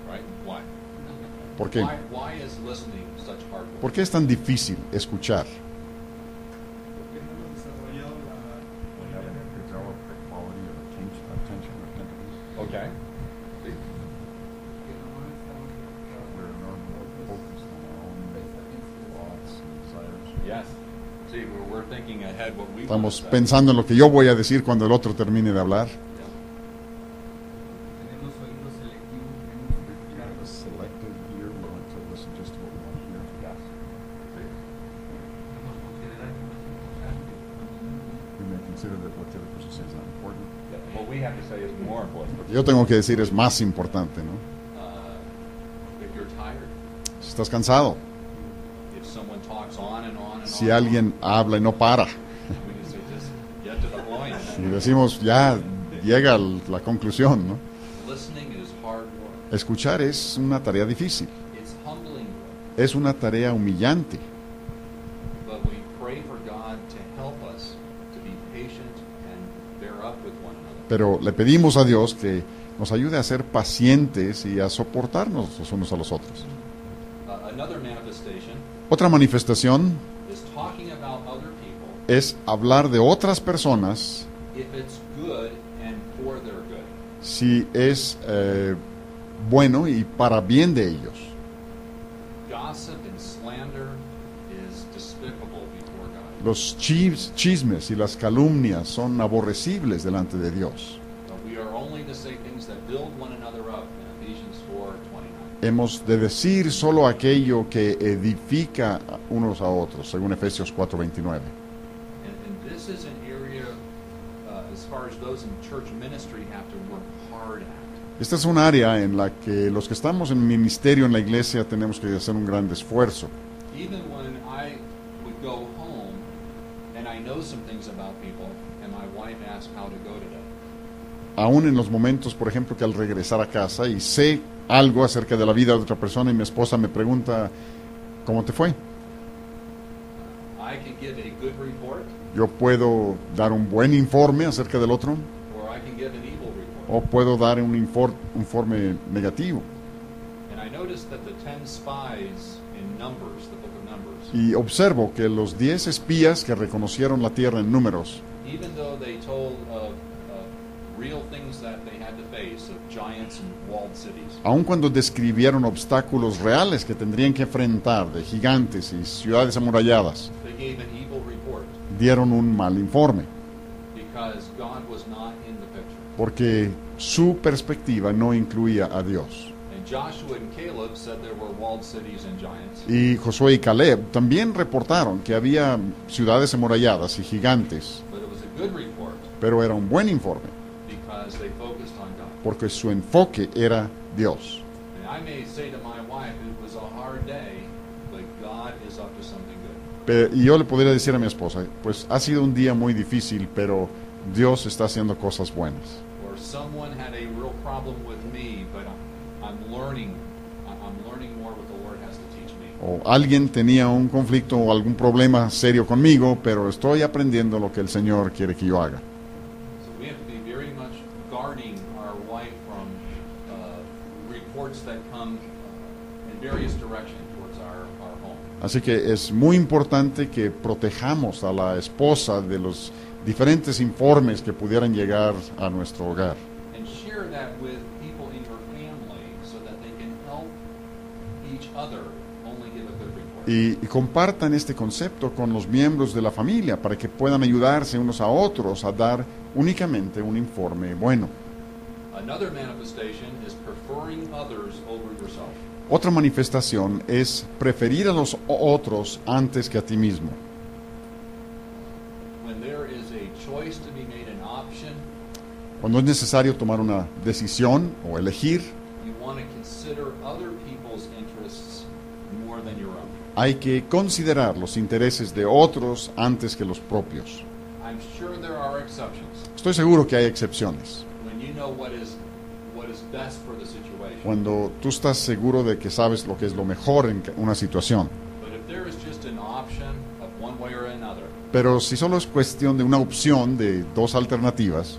right? Why? ¿Por qué? Why is listening such hard work? ¿Por qué es tan difícil escuchar? Porque no hemos desarrollado Okay. que no estamos Yes. See, we're thinking ahead what we Estamos want to say. pensando en lo que yo voy a decir cuando el otro termine de hablar. tenemos oídos selectivos, tenemos que escuchar, podemos considerar que no es importante. What we have to say is more important. Yo tengo que decir es más importante, ¿no? If you're tired, Si estás cansado, if someone talks on and on and si on, alguien habla y no para, we can say just get to the point. y decimos ya llega la conclusión, ¿no? Listening is hard work. Escuchar es una tarea difícil, It's humbling work. es una tarea humillante, But we pray for God to help us to be patient and bear up with one another. pero le pedimos a Dios que nos ayude a ser pacientes y a soportarnos los unos a los otros. Another manifestation Otra manifestación is talking about other people es hablar de otras personas if it's good and for their good. si es bueno y para bien de ellos. Gossip and slander is despicable before God. Los chismes y las calumnias son aborrecibles delante de Dios. But we are only to say things that build one another up in Ephesians 4:29. hemos de decir solo aquello que edifica unos a otros, según Efesios 4:29. And this is an area, as far as those in church ministry have to work hard at. Esta es un área en la que los que estamos en ministerio en la iglesia tenemos que hacer un gran esfuerzo. Even when I would go home and I know some things about people, and my wife asks how to go today. Aún en los momentos, por ejemplo, que al regresar a casa y sé algo acerca de la vida de otra persona y mi esposa me pregunta, ¿cómo te fue? I can give a good report, Yo puedo dar un buen informe acerca del otro or I can give an evil report. o puedo dar un informe negativo. And I noticed that the 10 spies in Numbers, the book of Numbers, Y observo que los 10 espías que reconocieron la tierra en Números, even though they told of real things that they had to face, of giants and walled cities, aun cuando describieron obstáculos reales que tendrían que enfrentar, de gigantes y ciudades amuralladas, they gave an evil report dieron un mal informe, because God was not in the picture. porque su perspectiva no incluía a Dios. And Joshua and Caleb said there were walled cities and giants, Y Josué y Caleb también reportaron que había ciudades amuralladas y gigantes, but it was a good report pero era un buen informe, because they focused on God. porque su enfoque era Dios. And I may say to my wife, it was a hard day, but God is up to something good. Y yo le podría decir a mi esposa, pues ha sido un día muy difícil, pero Dios está haciendo cosas buenas. Or someone had a real problem with me, but I'm learning more what the Lord has to teach me. O alguien tenía un conflicto o algún problema serio conmigo, pero estoy aprendiendo lo que el Señor quiere que yo haga. So we have to be very much guarding our wife from reports that come in various directions towards our home. Así que es muy importante que protejamos a la esposa de los diferentes informes que pudieran llegar a nuestro hogar. And share that with people in your family so that they can help each other only give a good report. Y compartan este concepto con los miembros de la familia para que puedan ayudarse unos a otros a dar únicamente un informe bueno. Another manifestation is preferring others over yourself. Otra manifestación es preferir a los otros antes que a ti mismo. When there is a choice to be made an option, Cuando es necesario tomar una decisión o elegir, you want to consider other people's interests more than your own. hay que considerar los intereses de otros antes que los propios. I'm sure there are exceptions Estoy seguro que hay excepciones. when you know what is best for the situation. Cuando tú estás seguro de que sabes lo que es lo mejor en una situación. But if there is just an option of one way or another, Pero si solo es cuestión de una opción de dos alternativas,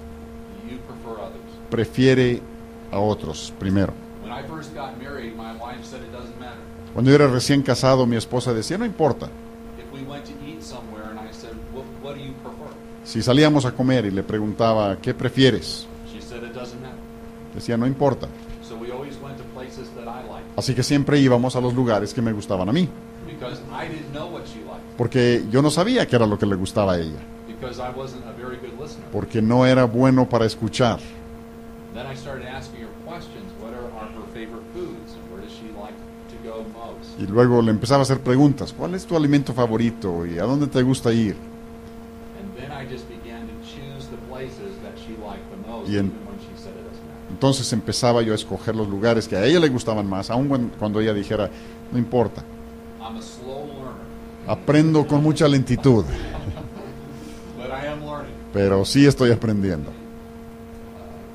you prefer others. prefiere a otros primero. When I first got married, my wife said it doesn't matter. Cuando yo era recién casado, mi esposa decía, no importa. If we went to eat somewhere and I said, what do you prefer? Si salíamos a comer y le preguntaba, ¿qué prefieres? She said it doesn't matter. Decía, no importa. So we always went to places that I liked Así que siempre íbamos a los lugares que me gustaban a mí, because I didn't know what she liked, porque yo no sabía qué era lo que le gustaba a ella, because I wasn't a very good listener. porque no era bueno para escuchar. Then I started asking her questions. What are her favorite foods, and where does she like to go most? Y luego le empezaba a hacer preguntas, ¿cuál es tu alimento favorito y a dónde te gusta ir? And then I just began to choose the places that she liked the most, Y en- even when she said it doesn't matter. Entonces empezaba yo a escoger los lugares que a ella le gustaban más, aun cuando ella dijera, no importa. I'm a slow learner, Aprendo con mucha lentitud, but I am learning. pero sí estoy aprendiendo.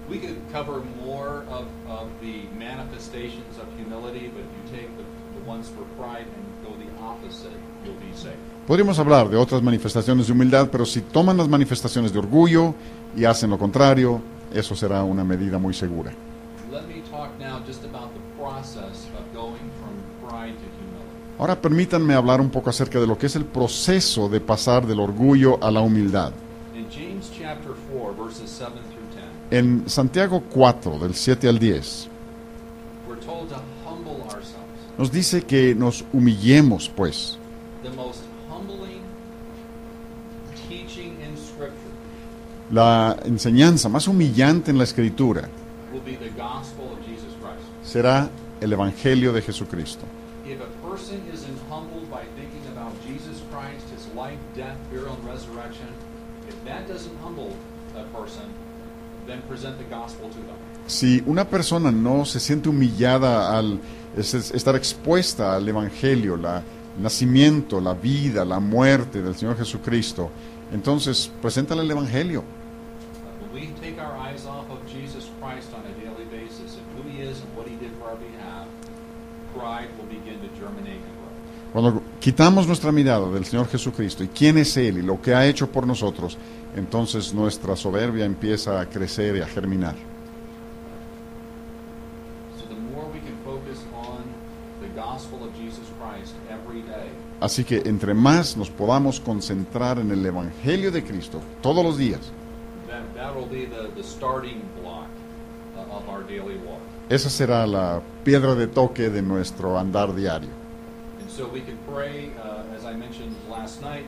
We could cover more of the manifestations of humility, but if you take the ones for pride and go the opposite, you'll be safe. Podríamos hablar de otras manifestaciones de humildad, pero si toman las manifestaciones de orgullo y hacen lo contrario, eso será una medida muy segura. Let me talk now just about the process of going from pride to humility. Ahora permítanme hablar un poco acerca de lo que es el proceso de pasar del orgullo a la humildad. In James chapter 4, verses 7 through 10, En Santiago 4, del 7 al 10, we're told to humble ourselves. nos dice que nos humillemos, pues. The most humbling teaching in Scripture La enseñanza más humillante en la Escritura will be the gospel of Jesus Christ. será el Evangelio de Jesucristo. If a person isn't humbled by thinking about Jesus Christ, his life, death, burial, and resurrection, if that doesn't humble a person, then present the gospel to them. Si una persona no se siente humillada al estar expuesta al Evangelio, el nacimiento, la vida, la muerte del Señor Jesucristo, entonces preséntale el Evangelio. When we take our eyes off of Jesus Christ on a daily basis and who he is and what he did for our behalf, pride will begin to germinate and grow. Cuando quitamos nuestra mirada del Señor Jesucristo y quién es Él y lo que ha hecho por nosotros, entonces nuestra soberbia empieza a crecer y a germinar. So the more we can focus on the gospel of Jesus Christ every day, Así que entre más nos podamos concentrar en el Evangelio de Cristo todos los días, that will be the starting block of our daily walk. esa será la piedra de toque de nuestro andar diario. And so we can pray, as I mentioned last night,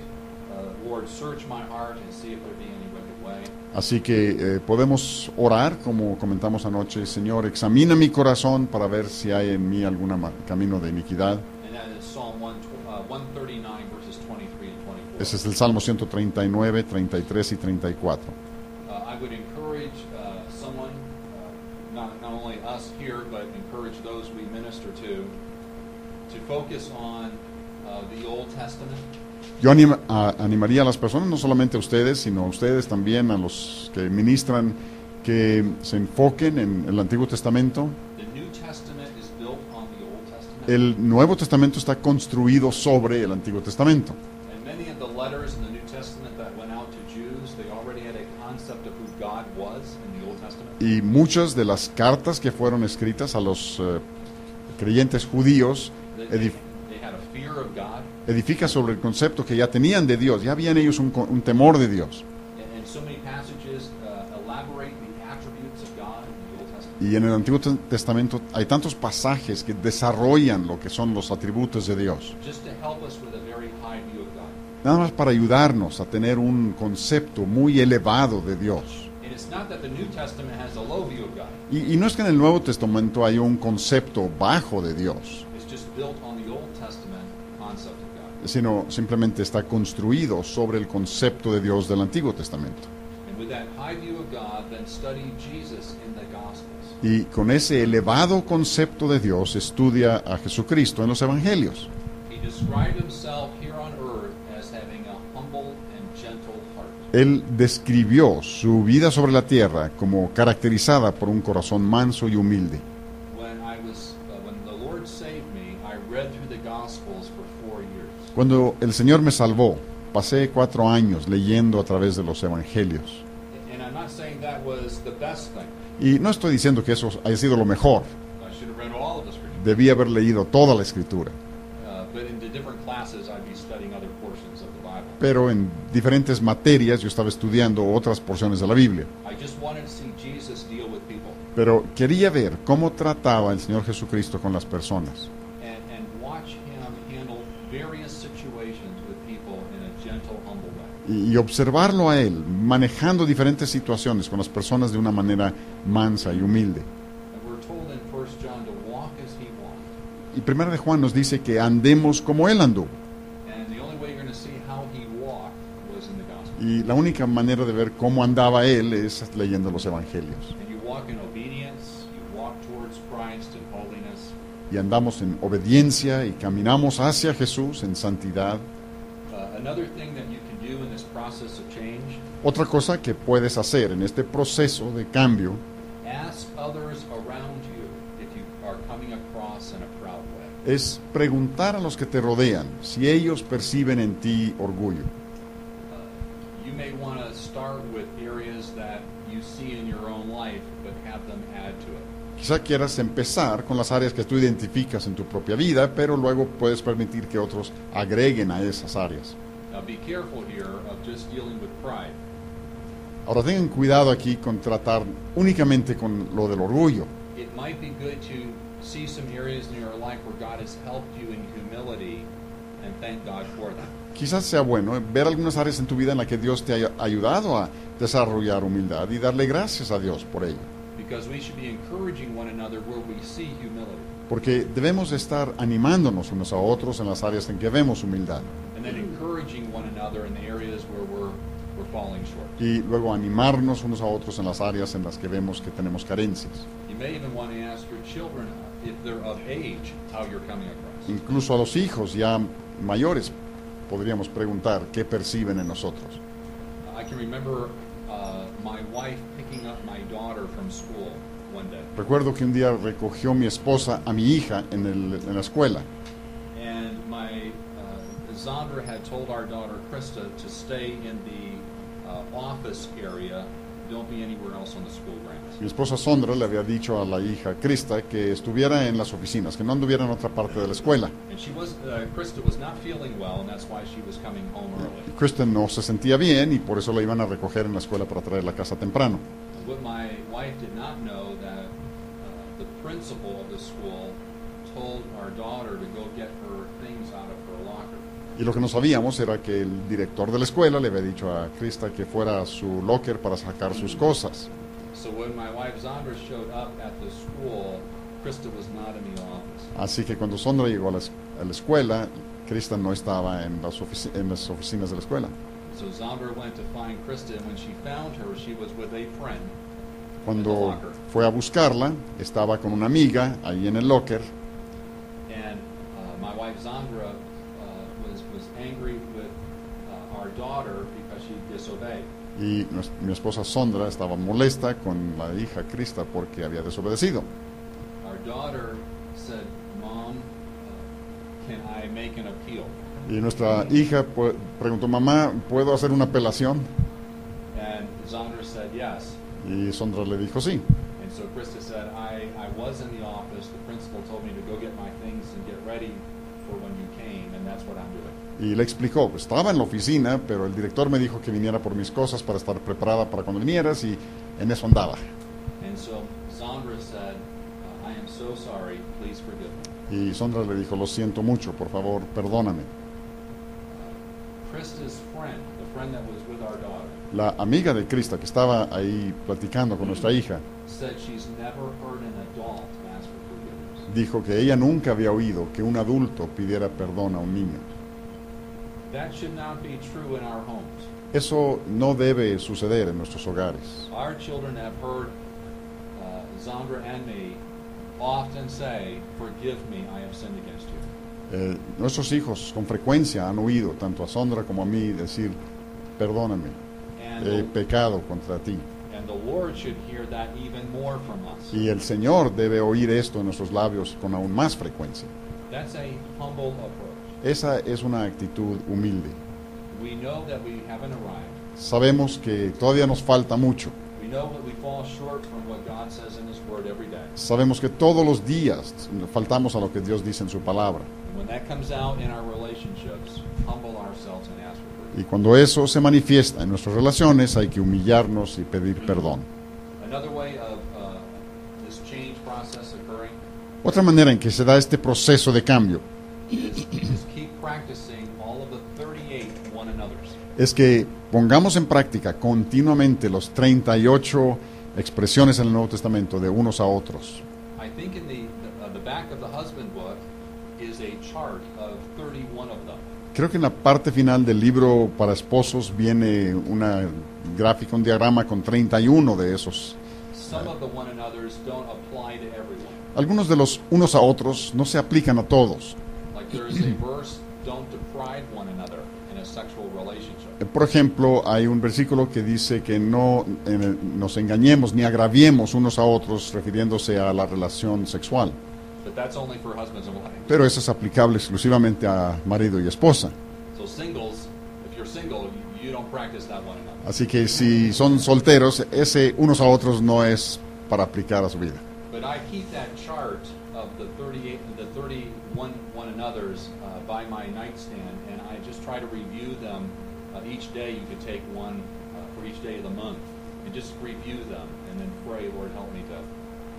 Lord, search my heart and see if there be any wicked way. Así que podemos orar, como comentamos anoche, Señor, examina mi corazón para ver si hay en mí algún camino de iniquidad. And that is Psalm 139, verses 23 and 24. Ese es el Salmo 139, 33 y 34. I would encourage someone, not only us here, but encourage those we minister to focus on the Old Testament. Yo animaría a las personas, no solamente a ustedes, sino a ustedes también, a los que ministran, que se enfoquen en el Antiguo Testamento. The New Testament is built on the Old Testament. El Nuevo Testamento está construido sobre el Antiguo Testamento. And many of the letters in the New Testament that went out to Jews, they already had a concept of who God was in the Old Testament. Y muchas de las cartas que fueron escritas a los creyentes judíos They had a fear of God. edifica sobre el concepto que ya tenían de Dios, ya habían ellos un temor de Dios. And so many passages elaborate the attributes of God in the Old Testament. Y en el Antiguo Testamento hay tantos pasajes que desarrollan lo que son los atributos de Dios. Just to help us with a very high view of God. Nada más para ayudarnos a tener un concepto muy elevado de Dios. And it's not that the New Testament has a low view of God. Y no es que en el Nuevo Testamento haya un concepto bajo de Dios, It's just built on the Old Testament concept of God. sino simplemente está construido sobre el concepto de Dios del Antiguo Testamento. And with that high view of God, then study Jesus in the Gospels. Y con ese elevado concepto de Dios estudia a Jesucristo en los Evangelios. He described himself here on earth as having a humble and gentle heart. Él describió su vida sobre la tierra como caracterizada por un corazón manso y humilde. When the Lord saved me, I read through the Gospels for 4 years. Cuando el Señor me salvó, pasé 4 años leyendo a través de los Evangelios. And I'm not saying that was the best thing. Y no estoy diciendo que eso haya sido lo mejor. I should have read all of the Scripture. Debí haber leído toda la Escritura. But in the different classes, I'd be studying other portions of the Bible. Pero en diferentes materias yo estaba estudiando otras porciones de la Biblia. I just wanted to see Jesus deal with people Pero quería ver cómo trataba el Señor Jesucristo con las personas. and watch him handle various situations with people in a gentle, humble way. Y observarlo a Él, manejando diferentes situaciones con las personas de una manera mansa y humilde. And we're told in 1 John to walk as he walked. Y Primera de Juan nos dice que andemos como Él anduvo. And the only way you're going to see how he walked was in the gospel. Y la única manera de ver cómo andaba Él es leyendo los Evangelios. And you walk in obedience, you walk towards Christ in holiness. Y andamos en obediencia y caminamos hacia Jesús en santidad. Another thing that you can do in this process of change, Otra cosa que puedes hacer en este proceso de cambio, ask others around you if you are coming across in a proud way. es preguntar a los que te rodean si ellos perciben en ti orgullo. You may want to start with areas that you see in your own life, but have them add to it. Quizá quieras empezar con las áreas que tú identificas en tu propia vida, pero luego puedes permitir que otros agreguen a esas áreas. Now be careful here of just dealing with pride. Ahora tengan cuidado aquí con tratar únicamente con lo del orgullo. It might be good to see some areas in your life where God has helped you in humility and thank God for that. Quizás sea bueno ver algunas áreas en tu vida en las que Dios te haya ayudado a desarrollar humildad y darle gracias a Dios por ello. Because we should be encouraging one another where we see humility. Porque debemos estar animándonos unos a otros en las áreas en que vemos humildad. and then encouraging one another in the areas where we're falling short. Y luego animarnos unos a otros en las áreas en las que vemos que tenemos carencias. You may even want to ask your children, if they're of age, how you're coming across. Incluso a los hijos ya mayores podríamos preguntar qué perciben en nosotros. I can remember my wife picking up my daughter from school one day. Recuerdo que un día recogió mi esposa a mi hija en la escuela. And my Zandra had told our daughter Krista to stay in the office area. Don't be anywhere else on the school grounds. Mi esposa Sondra le había dicho a la hija Krista que estuviera en las oficinas, que no anduviera en otra parte de la escuela. And Krista was not feeling well, and that's why she was coming home early. Kristen no se sentía bien y por eso la iban a recoger en la escuela para traerla a casa temprano. What my wife did not know that the principal of the school told our daughter to go get her things out of her locker. Y lo que no sabíamos era que el director de la escuela le había dicho a Krista que fuera a su locker para sacar sus cosas. So when my wife Zandra showed up at the school, Krista was not in the office. Así que cuando Sondra llegó a la escuela, Krista no estaba en las oficinas de la escuela. So Zandra went to find Krista, and when she found her, she was with a friend. Cuando fue a buscarla, estaba con una amiga ahí en el locker. And my wife Zandra was angry with our daughter because she disobeyed. Y mi esposa Sondra estaba molesta con la hija Krista porque había desobedecido. Our daughter said, "Mom, can I make an appeal?" Y nuestra hija preguntó, mamá, ¿puedo hacer una apelación? And Zandra said, "Yes." Y Sondra le dijo sí. And so Krista said, I was in the office. The principal told me to go get my things and get ready for when you came, and that's what I'm doing. Y le explicó, pues, estaba en la oficina, pero el director me dijo que viniera por mis cosas para estar preparada para cuando vinieras, y en eso andaba. And so Zandra said, I am so sorry, please forgive me. Y Sondra le dijo, lo siento mucho, por favor, perdóname. Krista's friend, the friend that was with our daughter, La amiga de Krista, que estaba ahí platicando con nuestra hija, said she's never heard an adult ask for forgiveness. dijo que ella nunca había oído que un adulto pidiera perdón a un niño. That should not be true in our homes. Eso no debe suceder en nuestros hogares. Our children have heard Zandra and me often say, "Forgive me, I have sinned against you." Nuestros hijos con frecuencia han oído tanto a Sondra como a mí decir, perdóname, he pecado contra ti. And the Lord should hear that even more from us. Y el Señor debe oír esto en nuestros labios con aún más frecuencia. That's a humble approach. Esa es una actitud humilde. We know that we haven't arrived. Sabemos que todavía nos falta mucho. We know that we fall short from what God says in His Word every day. Sabemos que todos los días faltamos a lo que Dios dice en su palabra. And when that comes out in our relationships, humble ourselves and ask for forgiveness. Y cuando eso se manifiesta en nuestras relaciones, hay que humillarnos y pedir perdón. Another way of this change process occurring Otra manera en que se da este proceso de cambio is keep practicing all of the 38 one another's. es que pongamos en práctica continuamente los 38 expresiones en el Nuevo Testamento de unos a otros. I think in the back of the husband book is a chart of 31 of them. Creo que en la parte final del libro para esposos viene una gráfica, un diagrama con 31 de esos. Some of the one another's don't apply to everyone. Algunos de los unos a otros no se aplican a todos. Like there is a verse, don't deprive one another in a sexual relationship. Por ejemplo, hay un versículo que dice que no nos engañemos ni agraviemos unos a otros refiriéndose a la relación sexual. But that's only for husbands and wives. Pero eso es aplicable exclusivamente a marido y esposa. So singles, if you're single, you don't practice that one another. Así que si son solteros, ese unos a otros no es para aplicar a su vida. But I keep that chart of the 31 one another's by my nightstand, and I just try to review them each day. You could take one for each day of the month and just review them, and then pray, Lord, help me to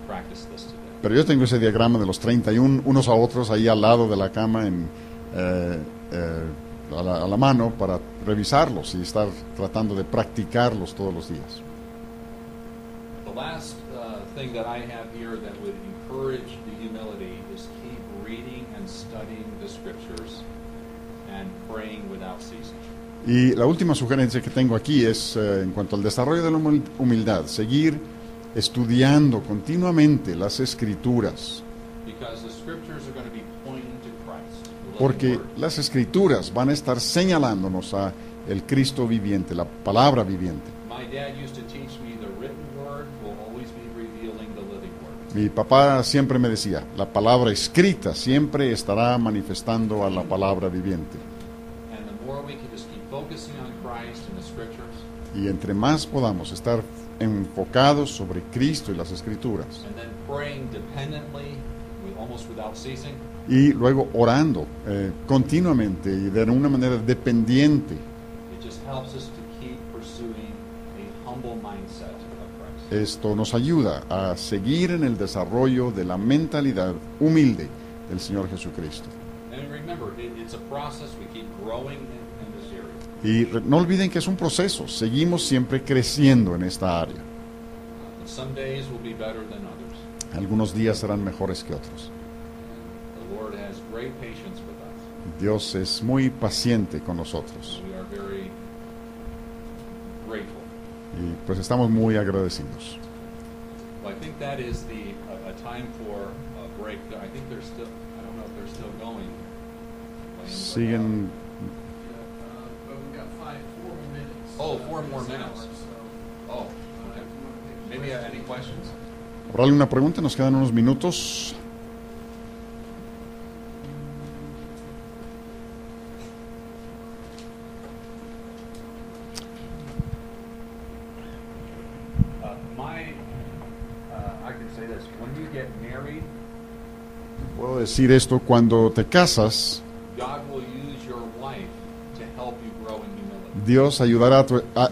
practice this today. Pero yo tengo ese diagrama de los 31 unos a otros ahí al lado de la cama a la mano para revisarlos y estar tratando de practicarlos todos los días. The last thing that I have here that would encourage the humility is keep reading and studying the scriptures and praying without ceasing. Y la última sugerencia que tengo aquí es en cuanto al desarrollo de la humildad, seguir estudiando continuamente las escrituras, Because the scriptures are going to be pointing to Christ, the living porque word. las escrituras van a estar señalándonos a el Cristo viviente, la palabra viviente. My dad used to teach me the written word will always be revealing the living word. Mi papá siempre me decía, la palabra escrita siempre estará manifestando a la palabra viviente. And the more we can just keep focusing on Christ and the scriptures, Y entre más podamos estar enfocados sobre Cristo y las escrituras, and then praying dependently, almost without ceasing, y luego orando continuamente y de una manera dependiente, it just helps us to keep pursuing a humble mindset of Christ. esto nos ayuda a seguir en el desarrollo de la mentalidad humilde del Señor Jesucristo. And remember, it's a process. We keep growing in this area. Y no olviden que es un proceso, seguimos siempre creciendo en esta área. And some days will be better than others. Algunos días serán mejores que otros. The Lord has great patience with us. Dios es muy paciente con nosotros We are very grateful. y pues estamos muy agradecidos. Well, I think that is a time for a break. I think they're still. I don't know if they're still going. Siguen. But we've got 4 more minutes. Oh, 4 more this minutes. hour, so, Oh, if okay. you wanna take Maybe questions. any questions? ¿Habrá alguna pregunta? Nos quedan unos minutos. I can say this. When you get married, Puedo decir esto, cuando te casas, God will use your wife to help you grow in humility. Dios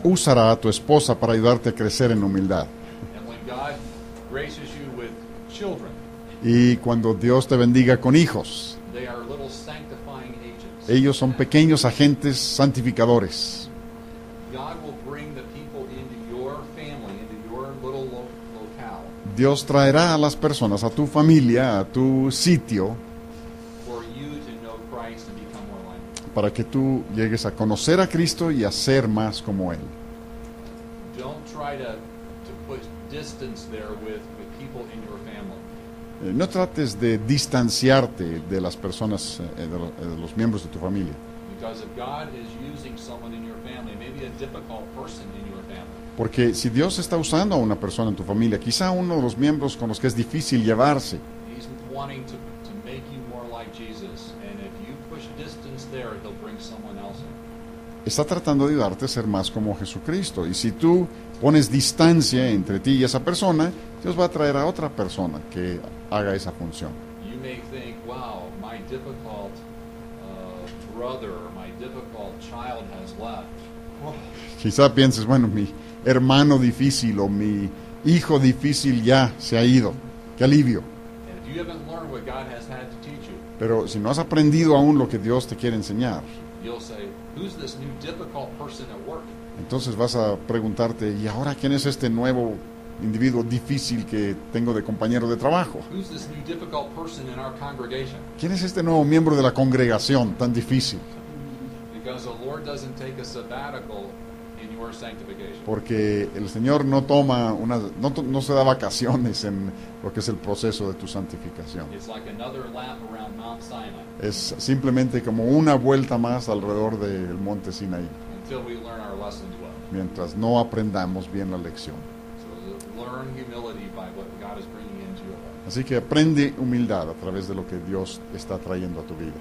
usará a tu esposa para ayudarte a crecer en humildad. And when God graces you with children, Y cuando Dios te bendiga con hijos, they are little sanctifying agents. ellos son pequeños agentes santificadores. God will bring the people into your family, into your little locale, Dios traerá a las personas, a tu familia, a tu sitio, for you to know Christ and become more like Him. para que tú llegues a conocer a Cristo y a ser más como Él. Don't try to put distance there with people in your family. No trates de distanciarte de las personas, de los miembros de tu familia. Because if God is using someone in your family, maybe a difficult person in your family, Porque si Dios está usando a una persona en tu familia, quizá uno de los miembros con los que es difícil llevarse, He's wanting to make you more like Jesus. And if you push distance there, He'll bring someone else in. está tratando de ayudarte a ser más como Jesucristo. Y si tú pones distancia entre ti y esa persona, Dios va a traer a otra persona que haga esa función. You may think, wow, my difficult brother or my difficult child has left. Quizá pienses, bueno, mi hermano difícil o mi hijo difícil ya se ha ido. ¡Qué alivio! And if you haven't learned what God has had to teach you, Pero si no has aprendido aún lo que Dios te quiere enseñar, you'll say, who's this new difficult person at work? entonces vas a preguntarte, ¿y ahora quién es este nuevo individuo difícil que tengo de compañero de trabajo? Who's this new difficult person in our congregation? ¿Quién es este nuevo miembro de la congregación tan difícil? Because the Lord doesn't take a sabbatical in your sanctification. Porque el Señor no toma no se da vacaciones en lo que es el proceso de tu santificación. It's like another lap around Mount Sinai Es simplemente como una vuelta más alrededor del monte Sinaí, until we learn our lessons well. mientras no aprendamos bien la lección. So learn humility by what God is bringing into your life. Así que aprende humildad a través de lo que Dios está trayendo a tu vida.